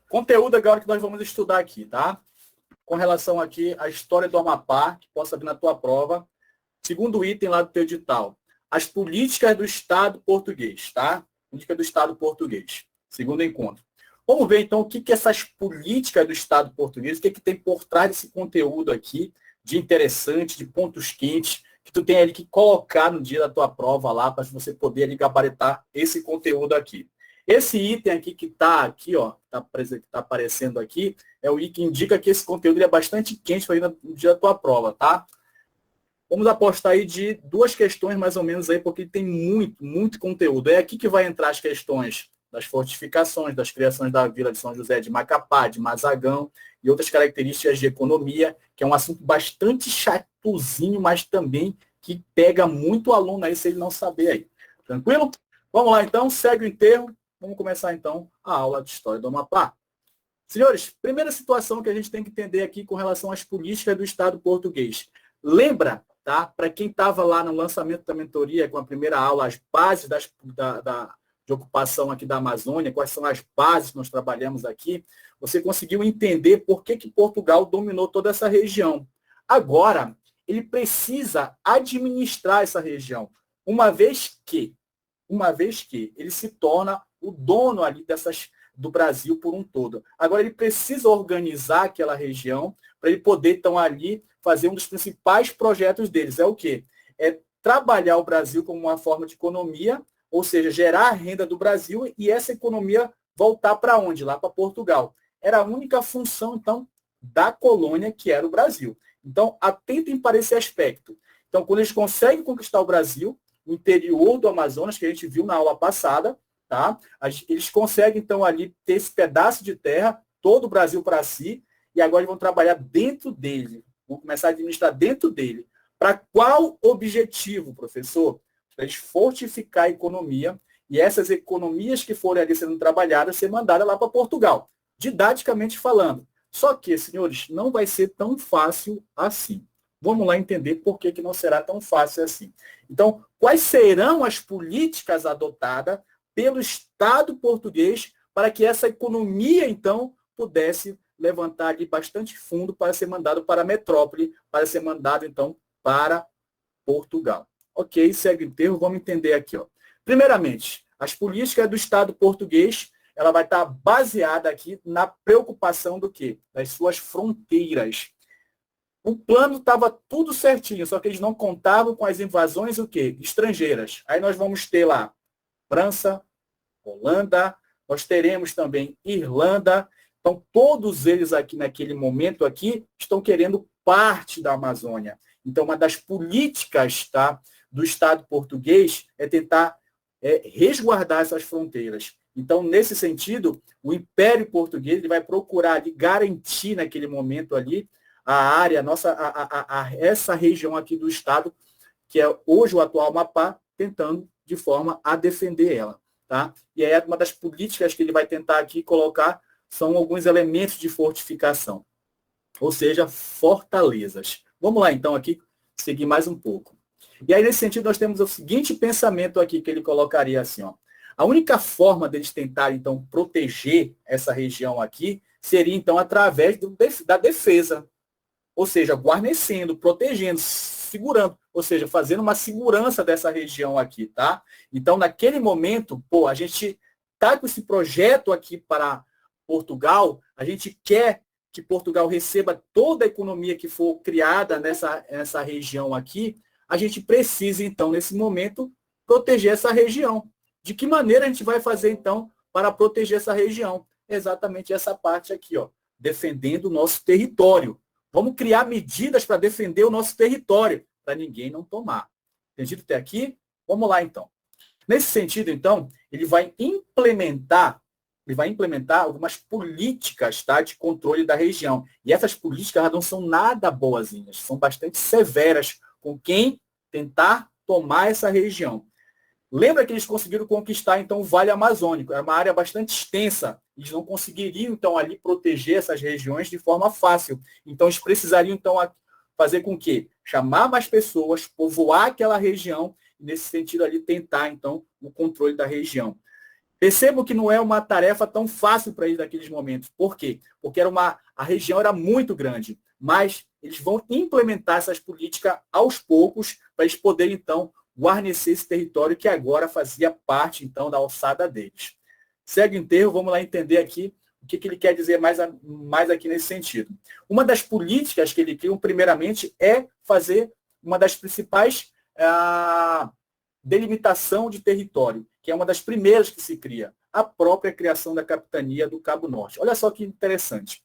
Conteúdo agora que nós vamos estudar aqui, tá? Com relação aqui à história do Amapá, que possa vir na tua prova. Segundo item lá do teu edital. As políticas do Estado português, tá? Política do Estado português. Segundo encontro. Vamos ver, então, o que essas políticas do Estado português, o que tem por trás desse conteúdo aqui, de interessante, de pontos quentes, que tu tem ali que colocar no dia da tua prova lá, para você poder ali gabaritar esse conteúdo aqui. Esse item aqui que está aqui, ó, tá aparecendo aqui, é o item que indica que esse conteúdo é bastante quente para ir no dia da tua prova, tá? Vamos apostar aí de 2 questões mais ou menos aí, porque tem muito conteúdo. É aqui que vai entrar as questões das fortificações, das criações da Vila de São José de Macapá, de Mazagão e outras características de economia, que é um assunto bastante chatozinho, mas também que pega muito aluno aí se ele não saber aí. Tranquilo? Vamos lá então, segue o enterro. Vamos começar então a aula de História do Amapá. Senhores, primeira situação que a gente tem que entender aqui com relação às políticas do Estado português. Lembra, tá? Para quem estava lá no lançamento da mentoria, com a primeira aula, as bases de ocupação aqui da Amazônia, quais são as bases que nós trabalhamos aqui, você conseguiu entender por que Portugal dominou toda essa região. Agora, ele precisa administrar essa região, uma vez que ele se torna o dono ali do Brasil por um todo. Agora, ele precisa organizar aquela região para ele poder, então, ali fazer um dos principais projetos deles. É o quê? É trabalhar o Brasil como uma forma de economia, ou seja, gerar a renda do Brasil e essa economia voltar para onde? Lá para Portugal. Era a única função, então, da colônia, que era o Brasil. Então, atentem para esse aspecto. Então, quando eles conseguem conquistar o Brasil, o interior do Amazonas, que a gente viu na aula passada, tá? Eles conseguem, então, ali ter esse pedaço de terra, todo o Brasil para si, e agora eles vão trabalhar dentro dele, vão começar a administrar dentro dele. Para qual objetivo, professor? Para eles fortificar a economia, e essas economias que forem ali sendo trabalhadas, ser mandadas lá para Portugal, didaticamente falando. Só que, senhores, não vai ser tão fácil assim. Vamos lá entender por que não será tão fácil assim. Então, quais serão as políticas adotadas pelo Estado português para que essa economia, então, pudesse levantar ali bastante fundo para ser mandado para a metrópole, para ser mandado, então, para Portugal. Ok, segue o enterro, vamos entender aqui. Ó. Primeiramente, as políticas do Estado português, ela vai estar baseada aqui na preocupação do quê? Das suas fronteiras. O plano estava tudo certinho, só que eles não contavam com as invasões o quê? Estrangeiras. Aí nós vamos ter lá França, Holanda, nós teremos também Irlanda. Então, todos eles aqui, naquele momento aqui, estão querendo parte da Amazônia. Então, uma das políticas, tá, do Estado português é tentar resguardar essas fronteiras. Então, nesse sentido, o Império Português ele vai procurar ali, garantir naquele momento ali a área, essa região aqui do Estado, que é hoje o atual Amapá, tentando de forma a defender ela. Tá? E aí, uma das políticas que ele vai tentar aqui colocar são alguns elementos de fortificação, ou seja, fortalezas. Vamos lá, então, aqui, seguir mais um pouco. E aí, nesse sentido, nós temos o seguinte pensamento aqui, que ele colocaria assim, ó. A única forma deles tentarem, então, proteger essa região aqui seria, então, através da defesa. Ou seja, guarnecendo, protegendo, segurando, ou seja, fazendo uma segurança dessa região aqui, tá? Então, naquele momento, a gente tá com esse projeto aqui para Portugal, a gente quer que Portugal receba toda a economia que for criada nessa região aqui, a gente precisa, então, nesse momento, proteger essa região. De que maneira a gente vai fazer, então, para proteger essa região? Exatamente essa parte aqui, ó, defendendo o nosso território. Vamos criar medidas para defender o nosso território, para ninguém não tomar. Entendido até aqui? Vamos lá, então. Nesse sentido, então, ele vai implementar algumas políticas, tá, de controle da região. E essas políticas não são nada boazinhas, são bastante severas com quem tentar tomar essa região. Lembra que eles conseguiram conquistar, então, o Vale Amazônico. Era uma área bastante extensa. Eles não conseguiriam, então, ali proteger essas regiões de forma fácil. Então, eles precisariam, então, fazer com que chamar mais pessoas, povoar aquela região, e, nesse sentido, ali, tentar, então, o controle da região. Percebo que não é uma tarefa tão fácil para eles naqueles momentos. Por quê? Porque a região era muito grande, mas eles vão implementar essas políticas aos poucos para eles poderem, então, guarnecer esse território que agora fazia parte, então, da alçada deles. Segue o enterro, vamos lá entender aqui o que ele quer dizer mais aqui nesse sentido. Uma das políticas que ele cria, primeiramente, é fazer uma das principais delimitação de território, que é uma das primeiras que se cria, a própria criação da capitania do Cabo Norte. Olha só que interessante.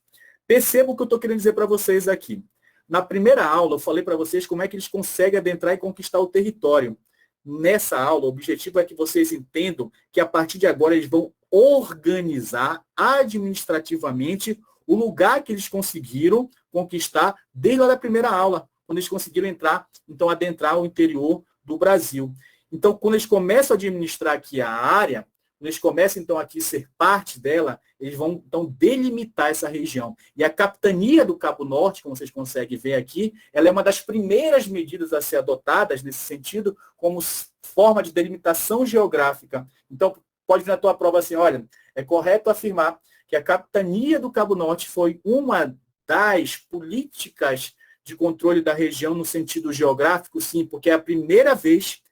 Perceba o que eu estou querendo dizer para vocês aqui. Na primeira aula, eu falei para vocês como é que eles conseguem adentrar e conquistar o território. Nessa aula, o objetivo é que vocês entendam que, a partir de agora, eles vão organizar administrativamente o lugar que eles conseguiram conquistar desde a primeira aula, quando eles conseguiram entrar, então, adentrar o interior do Brasil. Então, quando eles começam a administrar aqui a área, quando eles começam, então, aqui a ser parte dela, eles vão, então, delimitar essa região. E a capitania do Cabo Norte, como vocês conseguem ver aqui, ela é uma das primeiras medidas a ser adotadas nesse sentido, como forma de delimitação geográfica. Então, pode vir na tua prova assim, olha, é correto afirmar que a capitania do Cabo Norte foi uma das políticas de controle da região no sentido geográfico, sim, porque é a primeira vez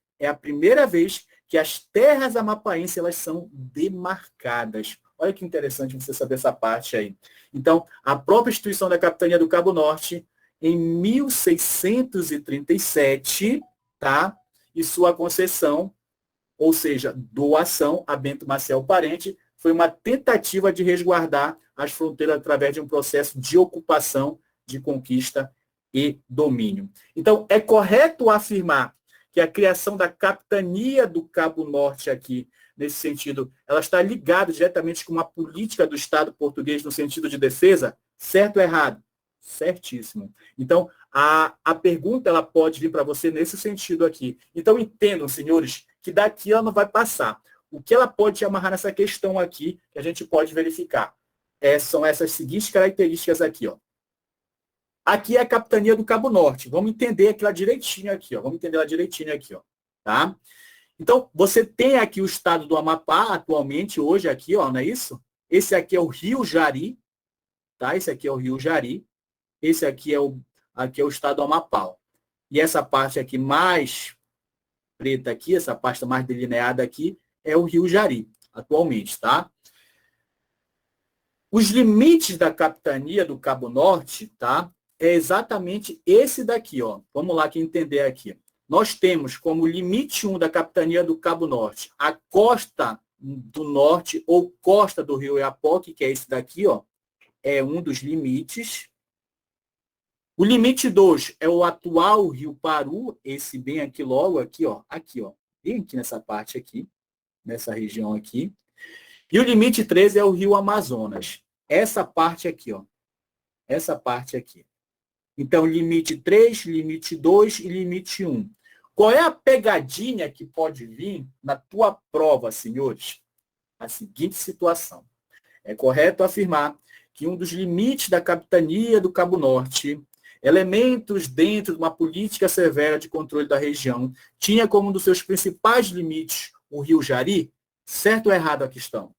que as terras amapaenses elas são demarcadas. Olha que interessante você saber essa parte aí. Então, a própria instituição da capitania do Cabo Norte, em 1637, tá? E sua concessão, ou seja, doação a Bento Maciel Parente, foi uma tentativa de resguardar as fronteiras através de um processo de ocupação, de conquista e domínio. Então, é correto afirmar que a criação da capitania do Cabo Norte aqui, nesse sentido, ela está ligada diretamente com uma política do Estado português no sentido de defesa? Certo ou errado? Certíssimo. Então, a pergunta ela pode vir para você nesse sentido aqui. Então, entendam, senhores, que daqui ela não vai passar. O que ela pode te amarrar nessa questão aqui, que a gente pode verificar? São essas seguintes características aqui, ó. Aqui é a capitania do Cabo Norte. Vamos entender aquilo direitinho aqui, ó. Vamos entender ela direitinho aqui, ó. Tá? Então, você tem aqui o estado do Amapá, atualmente, hoje aqui, ó, não é isso? Esse aqui é o Rio Jari, tá? Esse aqui é o Rio Jari. Esse aqui é o estado do Amapá, ó. E essa parte aqui mais preta aqui, essa parte mais delineada aqui, é o Rio Jari, atualmente, tá? Os limites da capitania do Cabo Norte, tá? É exatamente esse daqui, ó. Vamos lá que entender aqui. Nós temos como limite 1 da capitania do Cabo Norte a costa do norte ou costa do Rio Oiapoque, que é esse daqui, ó. É um dos limites. O limite 2 é o atual Rio Paru, esse bem aqui logo, aqui, ó. Aqui, ó. Bem aqui nessa parte aqui, nessa região aqui. E o limite 3 é o Rio Amazonas. Essa parte aqui, ó. Essa parte aqui. Então, limite 3, limite 2 e limite 1. Qual é a pegadinha que pode vir na tua prova, senhores? A seguinte situação. É correto afirmar que um dos limites da capitania do Cabo Norte, elementos dentro de uma política severa de controle da região, tinha como um dos seus principais limites o Rio Jari? Certo ou errado a questão?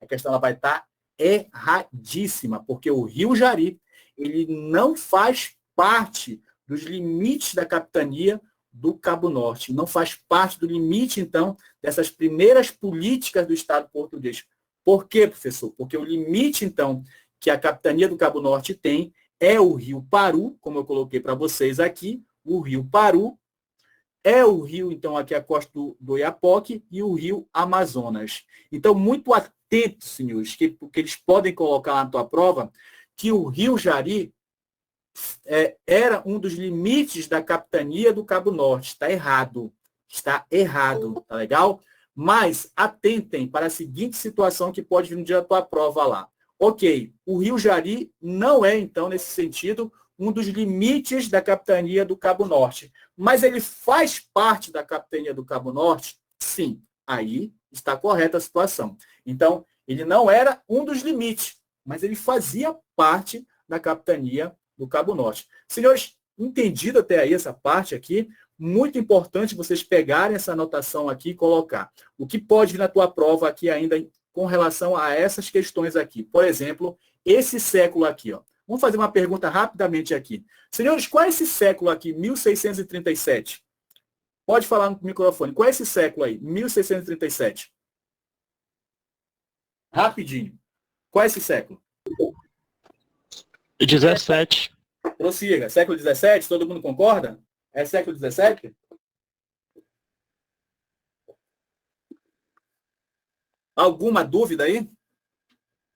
A questão ela vai estar erradíssima, porque o Rio Jari ele não faz parte dos limites da capitania do Cabo Norte, não faz parte do limite, então, dessas primeiras políticas do Estado português. Por quê, professor? Porque o limite, então, que a capitania do Cabo Norte tem é o Rio Paru, como eu coloquei para vocês aqui, o Rio Paru, é o rio, então, aqui a costa do Oiapoque e o Rio Amazonas. Então, muito atento, senhores, porque eles podem colocar lá na tua prova que o Rio Jari era um dos limites da capitania do Cabo Norte. Está errado. Está errado. Tá legal? Mas atentem para a seguinte situação que pode vir no dia da tua prova lá. Ok, o Rio Jari não é, então, nesse sentido, um dos limites da capitania do Cabo Norte. Mas ele faz parte da capitania do Cabo Norte? Sim. Aí está correta a situação. Então, ele não era um dos limites, mas ele fazia parte da capitania do Cabo Norte. Senhores, Entendido até aí essa parte aqui? Muito importante vocês pegarem essa anotação aqui e colocar. O que pode vir na tua prova aqui ainda com relação a essas questões aqui? Por exemplo, esse século aqui, ó. Vamos fazer uma pergunta rapidamente aqui. Senhores, qual é esse século aqui, 1637? Pode falar no microfone. Qual é esse século aí, 1637? Rapidinho. Qual é esse século? 17. Prossiga. Século 17, todo mundo concorda? É século 17? Alguma dúvida aí?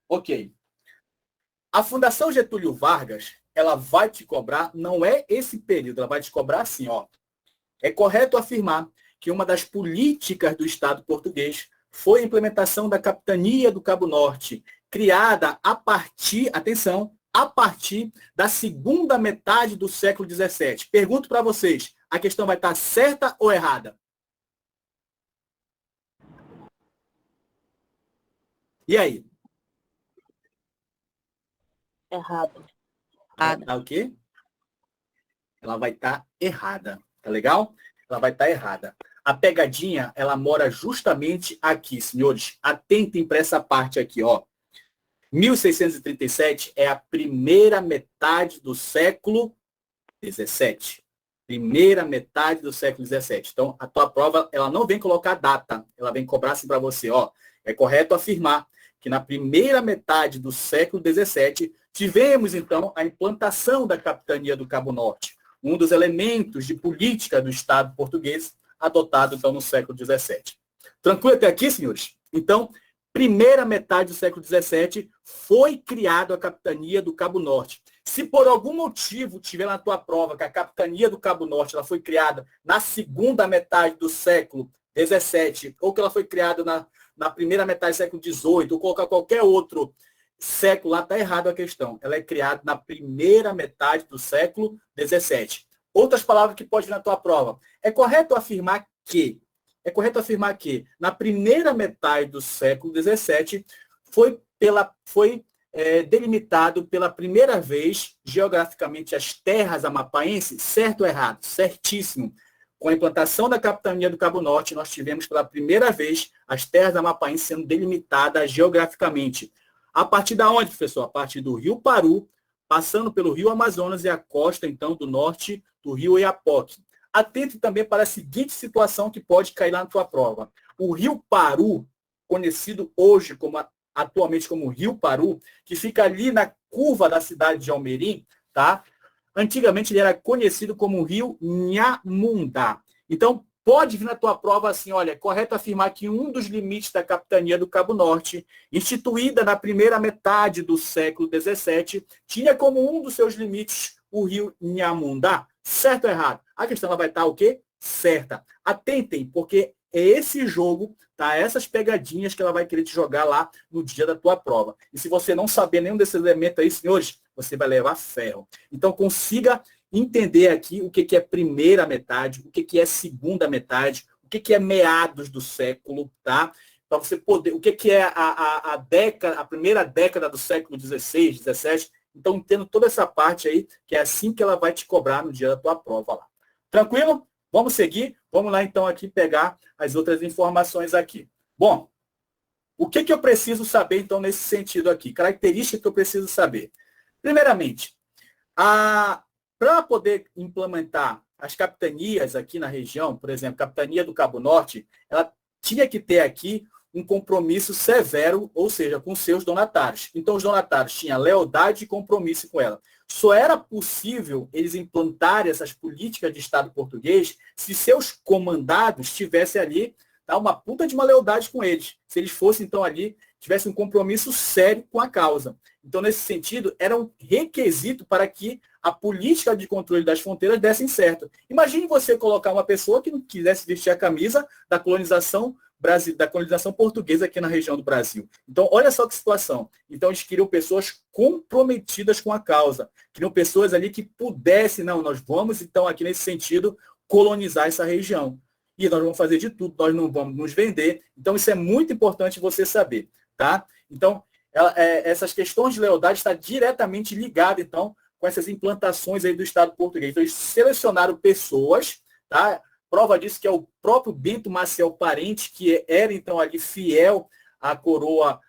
Ok. A Fundação Getúlio Vargas, ela vai te cobrar, não é esse período, ela vai te cobrar assim, ó. É correto afirmar que uma das políticas do Estado português foi a implementação da Capitania do Cabo Norte, criada a partir, atenção, a partir da segunda metade do século XVII. Pergunto para vocês, a questão vai estar certa ou errada? E aí? Errado. Tá o quê? Ela vai estar errada. Tá legal? Ela vai estar errada. A pegadinha, ela mora justamente aqui, senhores. Atentem para essa parte aqui, ó. 1637 é a primeira metade do século XVII. Primeira metade do século XVII. Então, a tua prova, ela não vem colocar data. Ela vem cobrar assim para você, ó. É correto afirmar que na primeira metade do século XVII tivemos, então, a implantação da Capitania do Cabo Norte, um dos elementos de política do Estado português adotado, então, no século XVII. Tranquilo até aqui, senhores? Então, primeira metade do século XVII foi criada a Capitania do Cabo Norte. Se por algum motivo tiver na tua prova que a Capitania do Cabo Norte ela foi criada na segunda metade do século XVII, ou que ela foi criada na primeira metade do século XVIII, ou colocar qualquer outro século, lá está errado a questão. Ela é criada na primeira metade do século XVII. Outras palavras que pode vir na tua prova. É correto afirmar que na primeira metade do século XVII foi delimitado pela primeira vez geograficamente as terras amapaenses, certo ou errado? Certíssimo. Com a implantação da Capitania do Cabo Norte, nós tivemos pela primeira vez as terras amapaenses sendo delimitadas geograficamente. A partir da onde, professor? A partir do Rio Paru, passando pelo Rio Amazonas e a costa, então, do norte do Rio Oiapoque. Atente também para a seguinte situação que pode cair lá na tua prova. O Rio Paru, conhecido hoje atualmente como Rio Paru, que fica ali na curva da cidade de Almerim, tá? Antigamente ele era conhecido como Rio Nhamundá. Então, pode vir na tua prova assim, olha, é correto afirmar que um dos limites da Capitania do Cabo Norte, instituída na primeira metade do século XVII, tinha como um dos seus limites o Rio Nhamundá. Certo ou errado? A questão ela vai estar o quê? Certa. Atentem, porque é esse jogo, tá? Essas pegadinhas que ela vai querer te jogar lá no dia da tua prova. E se você não saber nenhum desses elementos aí, senhores, você vai levar ferro. Então, consiga entender aqui o que é primeira metade, o que é segunda metade, o que é meados do século, tá? Para você poder, o que é a primeira década do século XVI, XVII. Então, entendo toda essa parte aí, que é assim que ela vai te cobrar no dia da tua prova lá. Tranquilo? Vamos seguir? Vamos lá, então, aqui pegar as outras informações aqui. Bom, o que eu preciso saber, então, nesse sentido aqui? Característica que eu preciso saber. Primeiramente, para poder implementar as capitanias aqui na região, por exemplo, Capitania do Cabo Norte, ela tinha que ter aqui um compromisso severo, ou seja, com seus donatários. Então, os donatários tinham lealdade e compromisso com ela. Só era possível eles implantarem essas políticas de Estado português se seus comandados tivessem ali, tá, uma puta de uma lealdade com eles. Se eles fossem, então, ali, tivessem um compromisso sério com a causa. Então, nesse sentido, era um requisito para que a política de controle das fronteiras desse certo. Imagine você colocar uma pessoa que não quisesse vestir a camisa da colonização portuguesa aqui na região do Brasil. Então, olha só que situação. Então, eles queriam pessoas comprometidas com a causa. Queriam pessoas ali que pudessem, não, nós vamos, então, aqui nesse sentido, colonizar essa região. E nós vamos fazer de tudo, nós não vamos nos vender. Então, isso é muito importante você saber, tá? Então, essas questões de lealdade estão diretamente ligadas, então, com essas implantações aí do Estado português. Então, eles selecionaram pessoas, tá? Prova disso que é o próprio Bento Maciel Parente, que era, então, ali fiel à coroa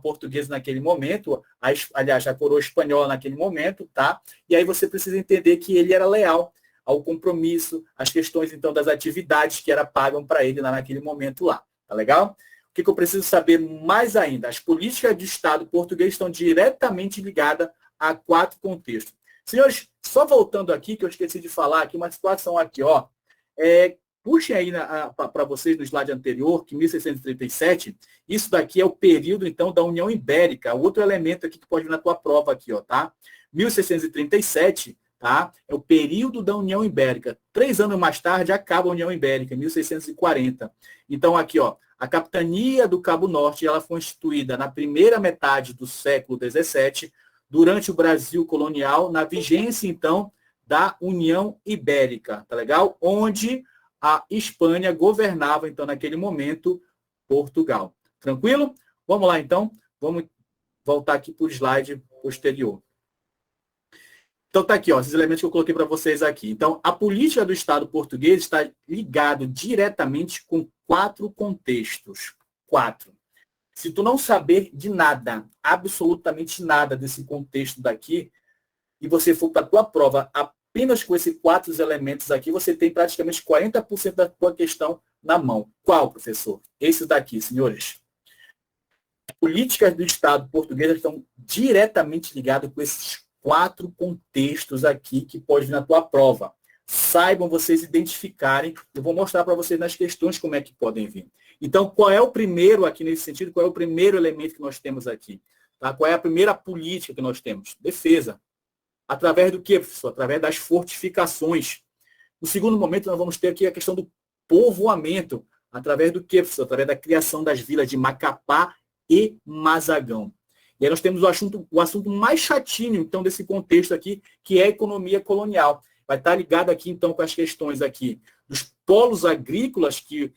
portuguesa naquele momento, aliás, a coroa espanhola naquele momento, tá? E aí você precisa entender que ele era leal ao compromisso, às questões, então, das atividades que era pagam para ele lá naquele momento lá. Tá legal? O que eu preciso saber mais ainda? As políticas de Estado português estão diretamente ligadas a 4 contextos. Senhores, só voltando aqui, que eu esqueci de falar aqui, uma situação aqui, ó. Puxem aí para vocês no slide anterior, que 1637, isso daqui é o período, então, da União Ibérica. Outro elemento aqui que pode vir na tua prova aqui, ó, tá? 1637, tá? É o período da União Ibérica. 3 anos mais tarde, acaba a União Ibérica, 1640. Então, aqui, ó, a capitania do Cabo Norte, ela foi instituída na primeira metade do século XVII, durante o Brasil colonial, na vigência, então, da União Ibérica, tá legal? Onde a Espanha governava, então, naquele momento, Portugal. Tranquilo? Vamos lá, então. Vamos voltar aqui para o slide posterior. Então, tá aqui, ó, esses elementos que eu coloquei para vocês aqui. Então, a política do Estado português está ligado diretamente com 4 contextos. 4. Se tu não saber de nada, absolutamente nada desse contexto daqui, e você for para a tua prova apenas com esses 4 elementos aqui, você tem praticamente 40% da tua questão na mão. Qual, professor? Esse daqui, senhores. As políticas do Estado português estão diretamente ligadas com esses 4 contextos aqui que pode vir na tua prova. Saibam vocês identificarem. Eu vou mostrar para vocês nas questões como é que podem vir. Então, qual é o primeiro aqui nesse sentido? Qual é o primeiro elemento que nós temos aqui? Tá? Qual é a primeira política que nós temos? Defesa. Através do quê, professor? Através das fortificações. No segundo momento, nós vamos ter aqui a questão do povoamento. Através do quê, professor? Através da criação das vilas de Macapá e Mazagão. E aí nós temos o assunto mais chatinho, então, desse contexto aqui, que é a economia colonial. Vai estar ligado aqui, então, com as questões aqui dos polos agrícolas que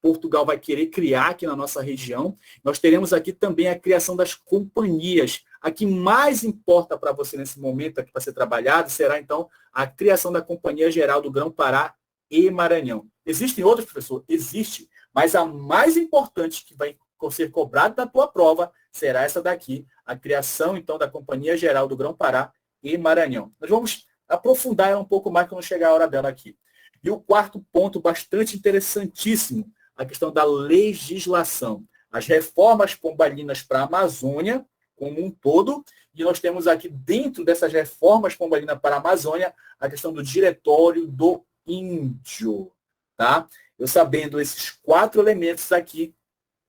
Portugal vai querer criar aqui na nossa região. Nós teremos aqui também a criação das companhias. A que mais importa para você nesse momento aqui para ser trabalhado será, então, a criação da Companhia Geral do Grão-Pará e Maranhão. Existem outras, professor? Existe. Mas a mais importante que vai ser cobrada da tua prova será essa daqui, a criação, então, da Companhia Geral do Grão-Pará e Maranhão. Nós vamos aprofundar ela um pouco mais quando chegar a hora dela aqui. E o quarto ponto, bastante interessantíssimo, a questão da legislação. As reformas pombalinas para a Amazônia, como um todo, e nós temos aqui, dentro dessas reformas pombalinas para a Amazônia, a questão do Diretório do Índio. Tá? Eu sabendo esses 4 elementos aqui,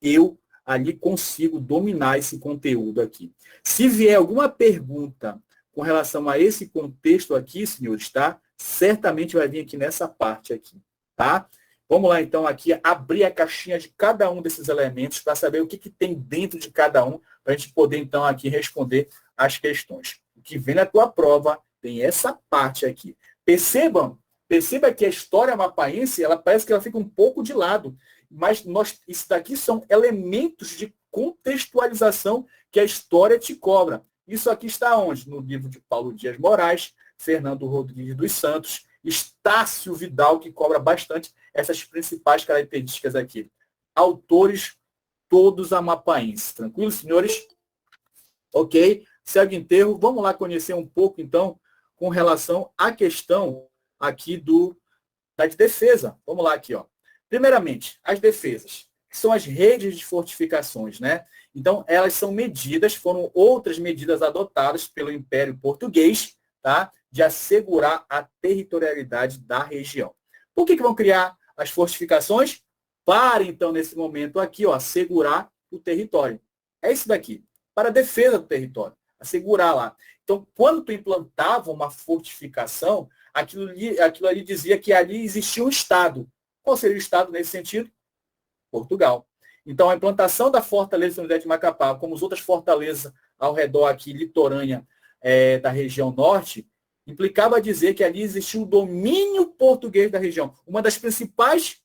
eu ali consigo dominar esse conteúdo aqui. Se vier alguma pergunta com relação a esse contexto aqui, senhores, tá? Certamente vai vir aqui nessa parte aqui, tá? Vamos lá, então, aqui, abrir a caixinha de cada um desses elementos para saber o que tem dentro de cada um, para a gente poder, então, aqui responder as questões. O que vem na tua prova tem essa parte aqui. Perceba que a história mapaense, ela parece que ela fica um pouco de lado, mas isso daqui são elementos de contextualização que a história te cobra. Isso aqui está onde? No livro de Paulo Dias Moraes, Fernando Rodrigues dos Santos, Estácio Vidal, que cobra bastante essas principais características aqui. Autores todos amapaenses. Tranquilo, senhores? Ok. Segue o enterro. Vamos lá conhecer um pouco, então, com relação à questão aqui da defesa. Vamos lá aqui, ó. Primeiramente, as defesas, que são as redes de fortificações, né? Então, elas são medidas, foram outras medidas adotadas pelo Império Português, tá? De assegurar a territorialidade da região. Por que vão criar as fortificações? Para, então, nesse momento aqui, ó, assegurar o território. É isso daqui, para a defesa do território, assegurar lá. Então, quando tu implantava uma fortificação, aquilo ali dizia que ali existia um Estado. Qual seria o Estado nesse sentido? Portugal. Então, a implantação da fortaleza de São José de Macapá, como as outras fortalezas ao redor aqui, litorânea da região norte, implicava dizer que ali existia o domínio português da região. Uma das principais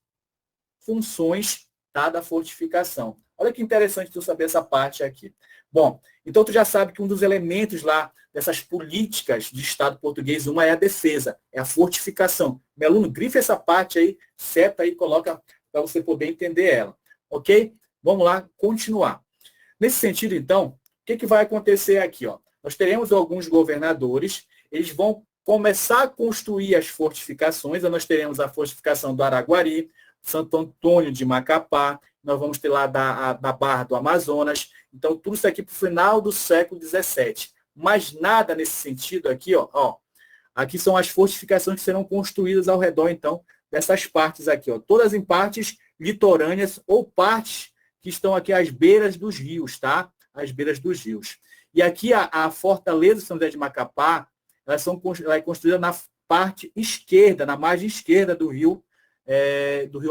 funções, tá, da fortificação. Olha que interessante tu saber essa parte aqui. Bom, então tu já sabe que um dos elementos lá dessas políticas de Estado português, uma é a defesa, é a fortificação. Meu aluno, grifa essa parte aí, seta aí, coloca para você poder entender ela. Ok? Vamos lá, continuar. Nesse sentido, então, o que vai acontecer aqui? Ó? Nós teremos alguns governadores, eles vão começar a construir as fortificações, nós teremos a fortificação do Araguari, Santo Antônio de Macapá, nós vamos ter lá da Barra do Amazonas, então tudo isso aqui para o final do século XVII. Mas nada nesse sentido aqui, ó, aqui são as fortificações que serão construídas ao redor, então, dessas partes aqui, ó, todas em partes litorâneas ou partes que estão aqui às beiras dos rios, tá? Às beiras dos rios. E aqui a Fortaleza de São José de Macapá, ela é construída na parte esquerda, na margem esquerda do rio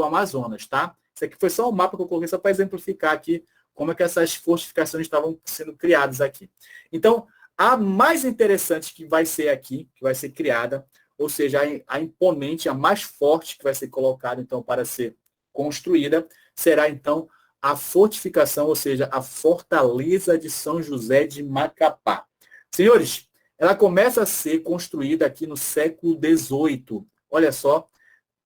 Amazonas, tá? Isso aqui foi só um mapa que eu coloquei só para exemplificar aqui como é que essas fortificações estavam sendo criadas aqui. Então, a mais interessante que vai ser aqui, que vai ser criada, ou seja, a imponente, a mais forte que vai ser colocada, então, para ser construída, será, então, a fortificação, ou seja, a Fortaleza de São José de Macapá. Senhores, ela começa a ser construída aqui no século XVIII. Olha só,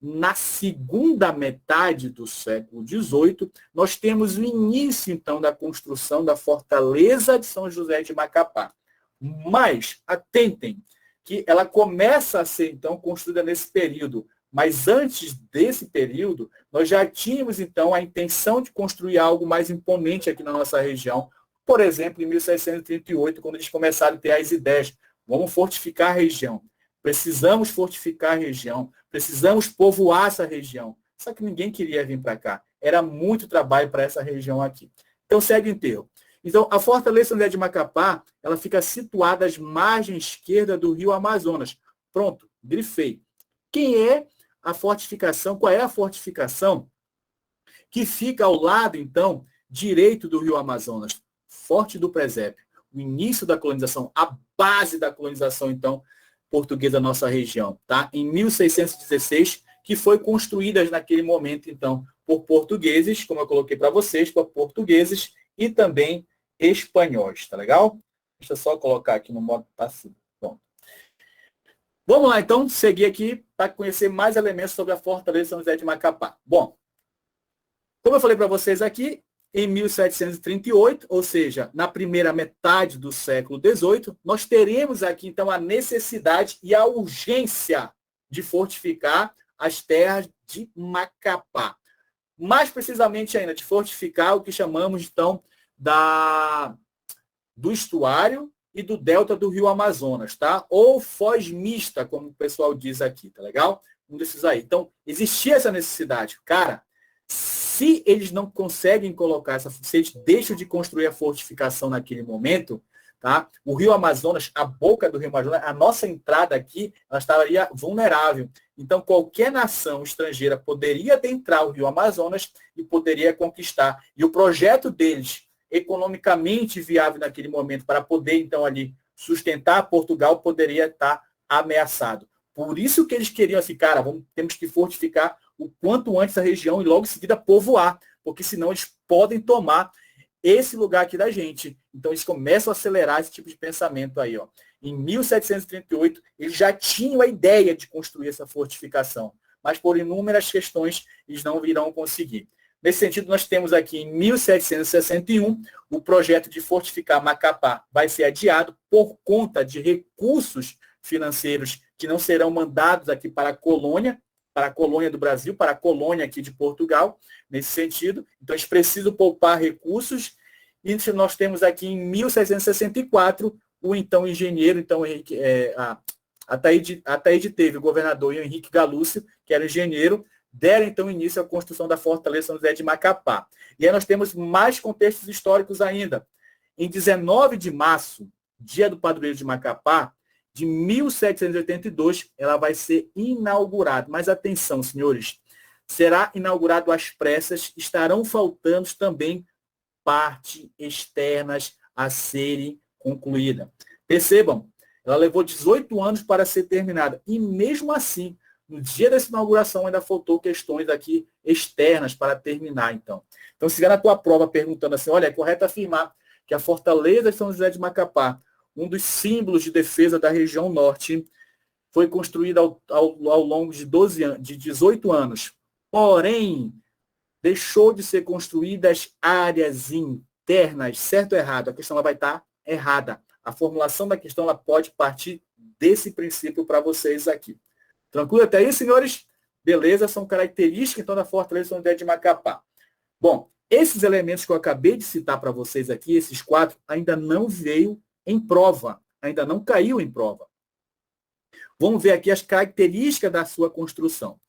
na segunda metade do século XVIII, nós temos o início, então, da construção da Fortaleza de São José de Macapá. Mas, atentem, que ela começa a ser, então, construída nesse período. Mas antes desse período, nós já tínhamos, então, a intenção de construir algo mais imponente aqui na nossa região. Por exemplo, em 1738, quando eles começaram a ter as ideias, vamos fortificar a região. Precisamos fortificar a região, precisamos povoar essa região. Só que ninguém queria vir para cá. Era muito trabalho para essa região aqui. Então, segue o enterro. Então, a Fortaleza de São José de Macapá, ela fica situada às margens esquerda do rio Amazonas. Pronto, grifei. Quem é a fortificação? Qual é a fortificação que fica ao lado, então, direito do rio Amazonas? Forte do Presépio. O início da colonização, a base da colonização, então, portuguesa da nossa região, tá? Em 1616, que foi construída naquele momento, então, por portugueses, como eu coloquei para vocês, por portugueses e também espanhóis, tá legal? Deixa eu só colocar aqui no modo passivo. Bom. Vamos lá, então, seguir aqui para conhecer mais elementos sobre a Fortaleza de São José de Macapá. Bom, como eu falei para vocês aqui, em 1738, ou seja, na primeira metade do século XVIII, nós teremos aqui, então, a necessidade e a urgência de fortificar as terras de Macapá. Mais precisamente ainda, de fortificar o que chamamos, então, do estuário e do delta do rio Amazonas, tá? Ou foz mista, como o pessoal diz aqui, tá legal? Um desses aí. Então, existia essa necessidade. Cara, se eles não conseguem colocar se eles deixam de construir a fortificação naquele momento, tá? O rio Amazonas, a boca do rio Amazonas, a nossa entrada aqui, ela estaria vulnerável. Então, qualquer nação estrangeira poderia adentrar o rio Amazonas e poderia conquistar. E o projeto deles, economicamente viável naquele momento, para poder, então, ali sustentar Portugal, poderia estar ameaçado. Por isso que eles queriam assim, cara, temos que fortificar o quanto antes a região e logo em seguida povoar, porque senão eles podem tomar esse lugar aqui da gente. Então, eles começam a acelerar esse tipo de pensamento aí, ó. Em 1738, eles já tinham a ideia de construir essa fortificação, mas por inúmeras questões, eles não virão conseguir. Nesse sentido, nós temos aqui em 1761, o projeto de fortificar Macapá vai ser adiado por conta de recursos financeiros que não serão mandados aqui para a colônia do Brasil, para a colônia aqui de Portugal, nesse sentido. Então, eles precisam poupar recursos. E nós temos aqui em 1764, o então engenheiro, então Henrique, Ataíde teve o governador e o Henrique Galúcio, que era engenheiro, deram então início à construção da Fortaleza São José de Macapá. E aí nós temos mais contextos históricos ainda. Em 19 de março, dia do padroeiro de Macapá, de 1782, ela vai ser inaugurada. Mas atenção, senhores, será inaugurado às pressas, estarão faltando também partes externas a serem concluídas. Percebam, ela levou 18 anos para ser terminada. E mesmo assim, no dia dessa inauguração, ainda faltou questões aqui externas para terminar, então. Então, se vier na tua prova perguntando assim, olha, é correto afirmar que a fortaleza de São José de Macapá, um dos símbolos de defesa da região norte, foi construída ao longo de 18 anos. Porém, deixou de ser construída as áreas internas, certo ou errado? A questão ela vai estar errada. A formulação da questão ela pode partir desse princípio para vocês aqui. Tranquilo até aí, senhores? Beleza, são características então da Fortaleza São José de Macapá. Bom, esses elementos que eu acabei de citar para vocês aqui, esses 4, ainda não veio em prova, ainda não caiu em prova. Vamos ver aqui as características da sua construção.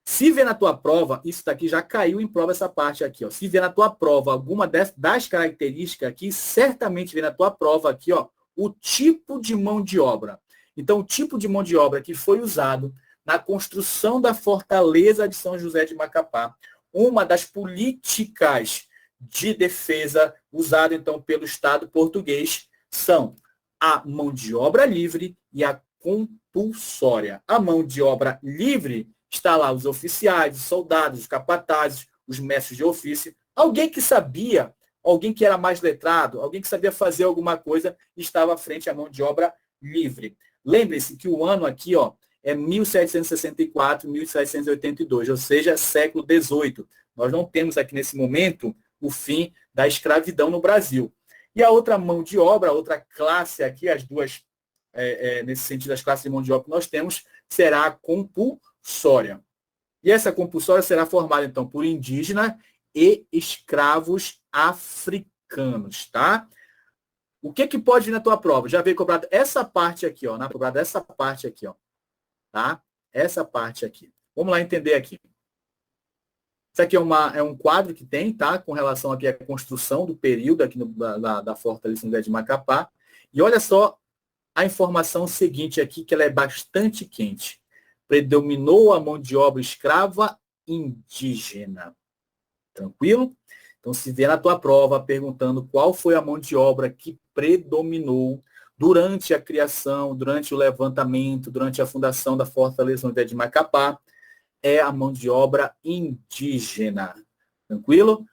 Se vier na tua prova, isso daqui já caiu em prova essa parte aqui, ó. Se vier na tua prova alguma das características aqui, certamente vem na tua prova aqui, ó, o tipo de mão de obra. Então, o tipo de mão de obra que foi usado na construção da Fortaleza de São José de Macapá, uma das políticas de defesa usada, então, pelo Estado português, são a mão de obra livre e a compulsória. A mão de obra livre está lá os oficiais, os soldados, os capatazes, os mestres de ofício, alguém que sabia, alguém que era mais letrado, alguém que sabia fazer alguma coisa, estava à frente à mão de obra livre. Lembre-se que o ano aqui, ó, é 1764, 1782, ou seja, século XVIII. Nós não temos aqui nesse momento o fim da escravidão no Brasil. E a outra mão de obra, a outra classe aqui, as duas, nesse sentido, as classes de mão de obra que nós temos, será a compulsória. E essa compulsória será formada, então, por indígena e escravos africanos, tá? O que pode vir na tua prova? Já veio cobrado essa parte aqui, ó, cobrado essa parte aqui, ó, tá? Essa parte aqui. Vamos lá entender aqui. Isso aqui é um quadro que tem, tá? Com relação aqui à construção do período aqui da Fortaleza São José de Macapá. E olha só a informação seguinte aqui, que ela é bastante quente. Predominou a mão de obra escrava indígena. Tranquilo? Então, se vier na tua prova perguntando qual foi a mão de obra que predominou durante a criação, durante o levantamento, durante a fundação da Fortaleza São José de Macapá, é a mão de obra indígena. Tranquilo?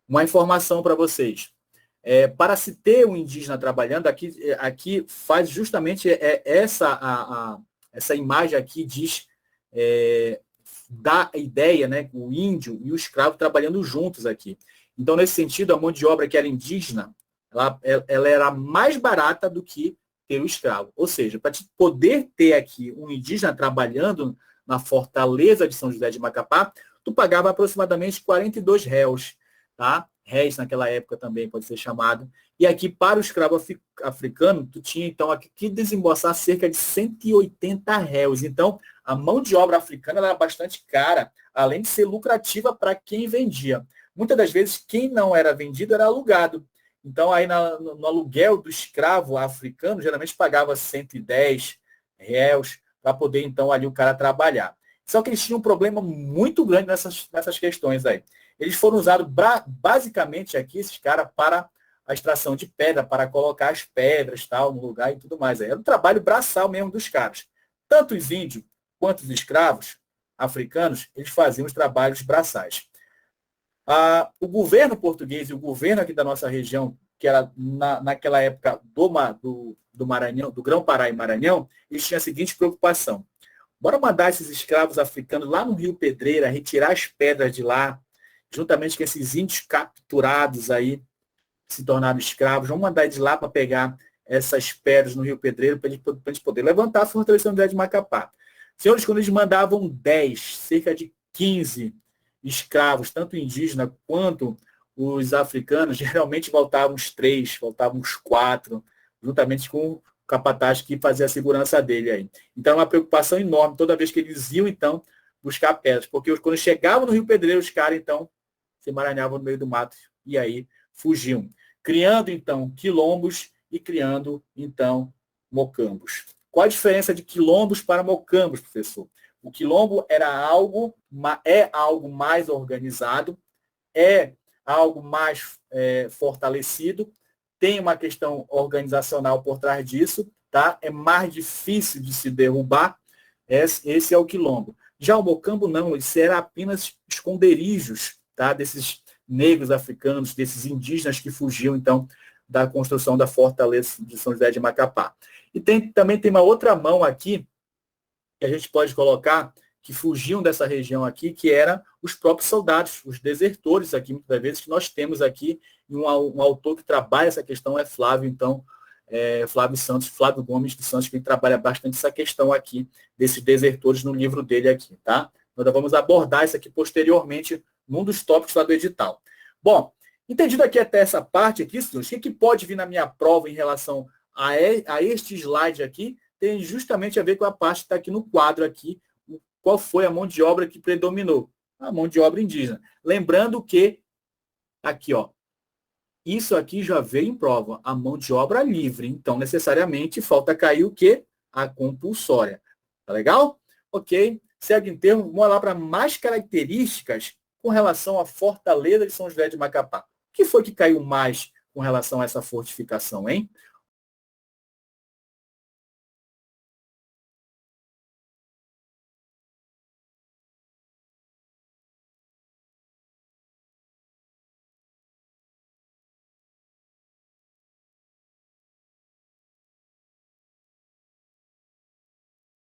Uma informação para vocês. Para se ter um indígena trabalhando, aqui faz justamente essa imagem aqui diz, dá a ideia, né, o índio e o escravo trabalhando juntos aqui. Então, nesse sentido, a mão de obra que era indígena, ela era mais barata do que ter o escravo. Ou seja, para poder ter aqui um indígena trabalhando na Fortaleza de São José de Macapá, tu pagava aproximadamente 42 réus, tá? Réis naquela época também pode ser chamado. E aqui, para o escravo africano, tu tinha, então, aqui que desembolsar cerca de 180 réus. Então, a mão de obra africana era bastante cara, além de ser lucrativa para quem vendia. Muitas das vezes, quem não era vendido era alugado. Então, aí no aluguel do escravo africano, geralmente pagava 110 réus para poder, então, ali o cara trabalhar. Só que eles tinham um problema muito grande nessas questões aí. Eles foram usados basicamente aqui, esses caras, para a extração de pedra, para colocar as pedras, tal, no lugar e tudo mais. Era um trabalho braçal mesmo dos caras. Tanto os índios quanto os escravos africanos, eles faziam os trabalhos braçais. O governo português e o governo aqui da nossa região, que era naquela época do Maranhão, do Grão-Pará e Maranhão, eles tinham a seguinte preocupação. Bora mandar esses escravos africanos lá no Rio Pedreira, retirar as pedras de lá, juntamente com esses índios capturados aí, que se tornaram escravos. Vamos mandar eles lá para pegar essas pedras no Rio Pedreiro, para a gente poder levantar a Fortaleza de São José de Macapá. Senhores, quando eles mandavam 10, cerca de 15 escravos, tanto indígenas quanto os africanos, geralmente voltavam uns 3, voltavam uns 4, juntamente com o capataz que fazia a segurança dele aí. Então, é uma preocupação enorme toda vez que eles iam, então, buscar pedras, porque quando chegavam no Rio Pedreiro, os caras, então, se emaranhavam no meio do mato e aí fugiam, criando, então, quilombos e criando, então, mocambos. Qual a diferença de quilombos para mocambos, professor? O quilombo é algo mais organizado, é algo mais fortalecido, tem uma questão organizacional por trás disso, tá? É mais difícil de se derrubar, esse é o quilombo. Já o mocambo não, isso era apenas esconderijos, tá? Desses negros africanos, desses indígenas que fugiam, então, da construção da fortaleza de São José de Macapá. E também tem uma outra mão aqui, que a gente pode colocar, que fugiam dessa região aqui, que eram os próprios soldados, os desertores aqui, muitas vezes, que nós temos aqui, e um autor que trabalha essa questão é Flávio, então, Flávio Gomes dos Santos, que trabalha bastante essa questão aqui, desses desertores no livro dele aqui, tá? Nós vamos abordar isso aqui posteriormente, num dos tópicos lá do edital. Bom, entendido aqui até essa parte aqui, senhores, o que pode vir na minha prova em relação a este slide aqui, tem justamente a ver com a parte que está aqui no quadro aqui, qual foi a mão de obra que predominou? A mão de obra indígena. Lembrando que, aqui, ó, isso aqui já veio em prova, a mão de obra livre. Então, necessariamente, falta cair o quê? A compulsória. Tá legal? Ok. Segue em termo, vamos lá para mais características com relação à fortaleza de São José de Macapá. O que foi que caiu mais com relação a essa fortificação, hein?